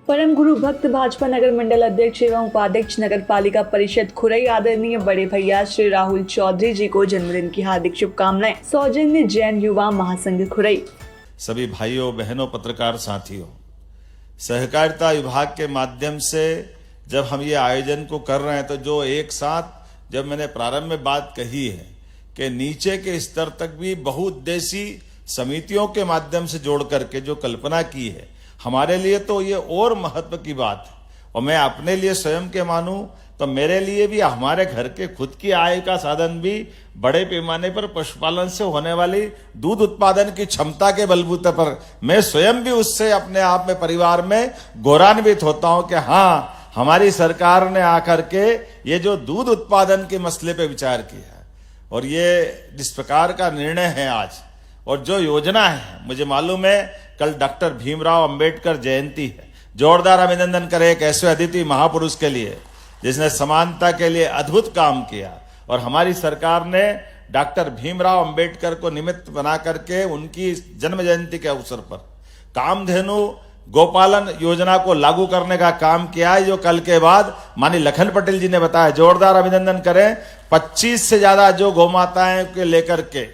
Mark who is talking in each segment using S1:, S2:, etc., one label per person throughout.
S1: परम गुरु भक्त भाजपा नगर मंडल अध्यक्ष एवं उपाध्यक्ष नगर पालिका परिषद खुरई आदरणीय बड़े भैया श्री राहुल चौधरी जी को जन्मदिन की हार्दिक शुभकामनाएं। सौजन्य जैन युवा महासंघ खुरई।
S2: सभी भाइयों बहनों पत्रकार साथियों, सहकारिता विभाग के माध्यम से जब हम ये आयोजन को कर रहे हैं तो जो एक साथ जब मैंने प्रारंभ में बात कही है कि नीचे के स्तर तक भी बहुउद्देशीय समितियों के माध्यम से जोड़ करके जो कल्पना की है, हमारे लिए तो ये और महत्व की बात है। और मैं अपने लिए स्वयं के मानूं तो मेरे लिए भी हमारे घर के खुद की आय का साधन भी बड़े पैमाने पर पशुपालन से होने वाली दूध उत्पादन की क्षमता के बलबूते पर मैं स्वयं भी उससे अपने आप में परिवार में गौरवान्वित होता हूं कि हाँ, हमारी सरकार ने आकर के ये जो दूध उत्पादन के मसले पे विचार किया और ये जिस प्रकार का निर्णय है आज और जो योजना है, मुझे मालूम है कल डॉक्टर भीमराव अंबेडकर जयंती है। जोरदार अभिनंदन करें एक ऐसे अदिति महापुरुष के लिए जिसने समानता के लिए अद्भुत काम किया और हमारी सरकार ने डॉक्टर भीमराव अंबेडकर को निमित्त बना करके उनकी जन्म जयंती के अवसर पर कामधेनु गोपालन योजना को लागू करने का काम किया है, जो कल के बाद माननीय लखन पटेल जी ने बताया। जोरदार अभिनंदन करें। 25 से ज्यादा जो गौमाताएं के लेकर के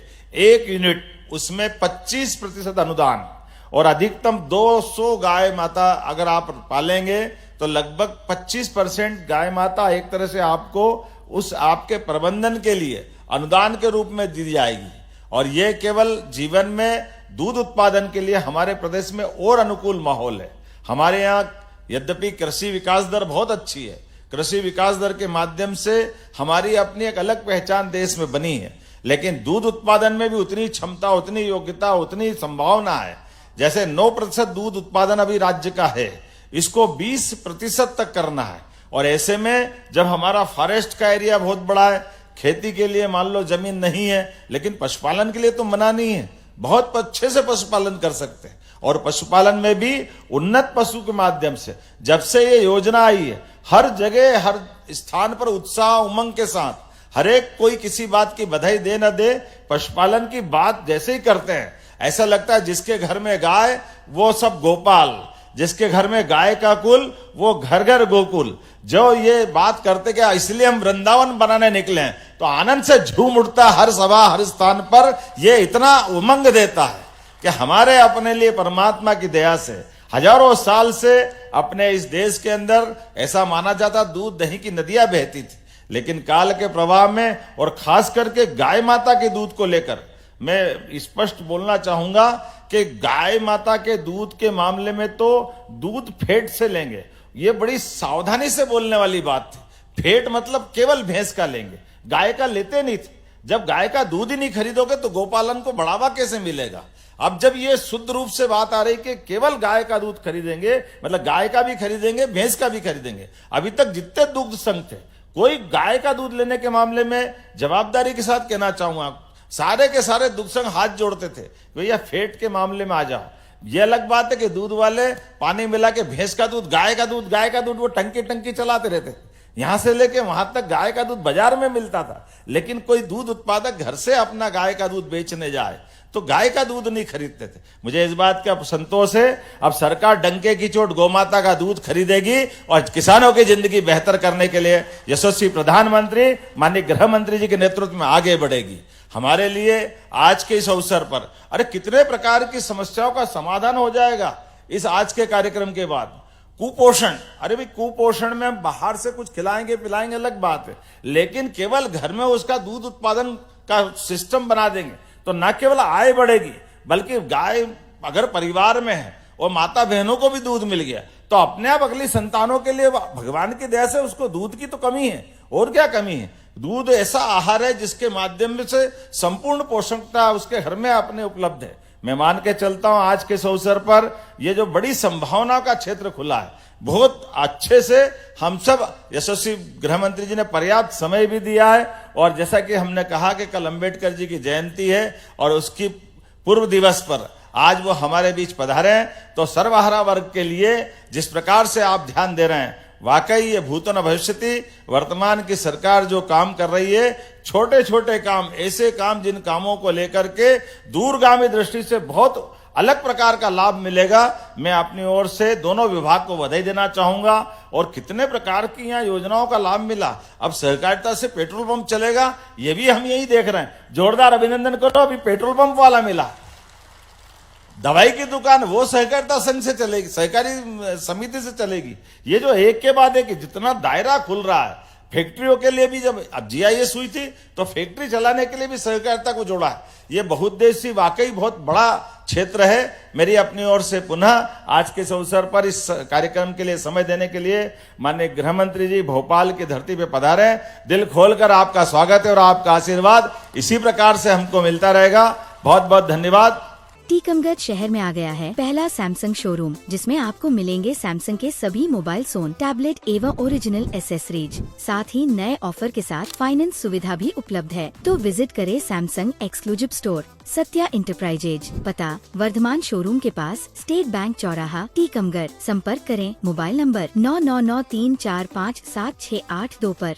S2: 1 यूनिट उसमें 25% अनुदान और अधिकतम 200 गाय माता अगर आप पालेंगे तो लगभग 25% गाय माता एक तरह से आपको उस आपके प्रबंधन के लिए अनुदान के रूप में दी जाएगी। और ये केवल जीवन में दूध उत्पादन के लिए हमारे प्रदेश में और अनुकूल माहौल है। हमारे यहाँ यद्यपि कृषि विकास दर बहुत अच्छी है, कृषि विकास दर के माध्यम से हमारी अपनी एक अलग पहचान देश में बनी है, लेकिन दूध उत्पादन में भी उतनी क्षमता, उतनी योग्यता, उतनी संभावना है। जैसे 9% दूध उत्पादन अभी राज्य का है, इसको 20% तक करना है। और ऐसे में जब हमारा फॉरेस्ट का एरिया बहुत बड़ा है, खेती के लिए मान लो जमीन नहीं है, लेकिन पशुपालन के लिए तो मना नहीं है, बहुत अच्छे से पशुपालन कर सकते हैं। और पशुपालन में भी उन्नत पशु के माध्यम से जब से ये योजना आई है, हर जगह हर स्थान पर उत्साह उमंग के साथ हर एक कोई किसी बात की बधाई दे न दे, पशुपालन की बात जैसे ही करते हैं ऐसा लगता है जिसके घर में गाय वो सब गोपाल, जिसके घर में गाय का कुल वो घर घर गोकुल। जो ये बात करते क्या इसलिए हम वृंदावन बनाने निकले हैं, तो आनंद से झूम उठता हर सभा हर स्थान पर। ये इतना उमंग देता है कि हमारे अपने लिए परमात्मा की दया से हजारों साल से अपने इस देश के अंदर ऐसा माना जाता दूध दही की नदियां बहती थी, लेकिन काल के प्रवाह में और खास करके गाय माता के दूध को लेकर मैं स्पष्ट बोलना चाहूंगा कि गाय माता के दूध के मामले में तो दूध फेट से लेंगे, ये बड़ी सावधानी से बोलने वाली बात थी। फेट मतलब केवल भैंस का लेंगे, गाय का लेते नहीं थे। जब गाय का दूध ही नहीं खरीदोगे तो गोपालन को बढ़ावा कैसे मिलेगा। अब जब ये शुद्ध रूप से बात आ रही कि केवल गाय का दूध खरीदेंगे, मतलब गाय का भी खरीदेंगे भैंस का भी खरीदेंगे। अभी तक जितने दुग्ध संघ थे, कोई गाय का दूध लेने के मामले में जवाबदारी के साथ कहना चाहूंगा सारे के सारे दुग्ध संघ हाथ जोड़ते थे, भैया फेट के मामले में आ जाओ। ये अलग बात है कि दूध वाले पानी मिला के भैंस का दूध गाय का दूध वो टंकी चलाते रहते, यहां से लेके वहां तक गाय का दूध बाजार में मिलता था। लेकिन कोई दूध उत्पादक घर से अपना गाय का दूध बेचने जाए तो गाय का दूध नहीं खरीदते थे। मुझे इस बात का संतोष है, अब सरकार डंके की चोट गोमाता का दूध खरीदेगी और किसानों की जिंदगी बेहतर करने के लिए यशस्वी प्रधानमंत्री माननीय गृह मंत्री जी के नेतृत्व में आगे बढ़ेगी। हमारे लिए आज के इस अवसर पर अरे कितने प्रकार की समस्याओं का समाधान हो जाएगा इस आज के कार्यक्रम के बाद। कुपोषण, अरे भाई कुपोषण में हम बाहर से कुछ खिलाएंगे पिलाएंगे अलग बात है, लेकिन केवल घर में उसका दूध उत्पादन का सिस्टम बना देंगे तो न केवल आय बढ़ेगी बल्कि गाय अगर परिवार में है और माता बहनों को भी दूध मिल गया तो अपने आप अगली संतानों के लिए भगवान की दया से उसको दूध की तो कमी है, और क्या कमी है। दूध ऐसा आहार है जिसके माध्यम से संपूर्ण पोषकता उसके घर में अपने उपलब्ध है। मैं मान के चलता हूं आज के इस अवसर पर ये जो बड़ी संभावनाओं का क्षेत्र खुला है, बहुत अच्छे से हम सब यशस्वी गृह मंत्री जी ने पर्याप्त समय भी दिया है। और जैसा कि हमने कहा कि कल अंबेडकर जी की जयंती है और उसकी पूर्व दिवस पर आज वो हमारे बीच पधारे हैं, तो सर्वहारा वर्ग के लिए जिस प्रकार से आप ध्यान दे रहे हैं, वाकई ये भूतो न भविष्यति वर्तमान की सरकार जो काम कर रही है, छोटे छोटे काम, ऐसे काम जिन कामों को लेकर के दूरगामी दृष्टि से बहुत अलग प्रकार का लाभ मिलेगा। मैं अपनी ओर से दोनों विभाग को बधाई देना चाहूंगा। और कितने प्रकार की यहाँ योजनाओं का लाभ मिला। अब सहकारिता से पेट्रोल पंप चलेगा, ये भी हम यही देख रहे हैं। जोरदार अभिनंदन करो, अभी पेट्रोल पंप वाला मिला। दवाई की दुकान वो सहकारिता संघ से चलेगी, सहकारी समिति से चलेगी। ये जो एक के बाद एक जितना दायरा खुल रहा है, फैक्ट्रियों के लिए भी जब अब जीआईएस हुई थी तो फैक्ट्री चलाने के लिए भी सहकारिता को जोड़ा है। ये बहुउद्देशीय वाकई बहुत बड़ा क्षेत्र है। मेरी अपनी ओर से पुनः आज के इस अवसर पर इस कार्यक्रम के लिए समय देने के लिए माननीय गृह मंत्री जी भोपाल की धरती पे पधारे हैं। दिल खोलकर आपका स्वागत है और आपका आशीर्वाद इसी प्रकार से हमको मिलता रहेगा। बहुत बहुत धन्यवाद।
S3: टीकमगढ़ शहर में आ गया है पहला सैमसंग शोरूम, जिसमें आपको मिलेंगे सैमसंग के सभी मोबाइल फोन, टैबलेट एवं ओरिजिनल एसेसरीज। साथ ही नए ऑफर के साथ फाइनेंस सुविधा भी उपलब्ध है। तो विजिट करें Samsung exclusive store, Satya enterprises, पता वर्धमान शोरूम के पास, स्टेट बैंक चौराहा, टीकमगढ़। संपर्क करें मोबाइल नंबर 9993457682 पर।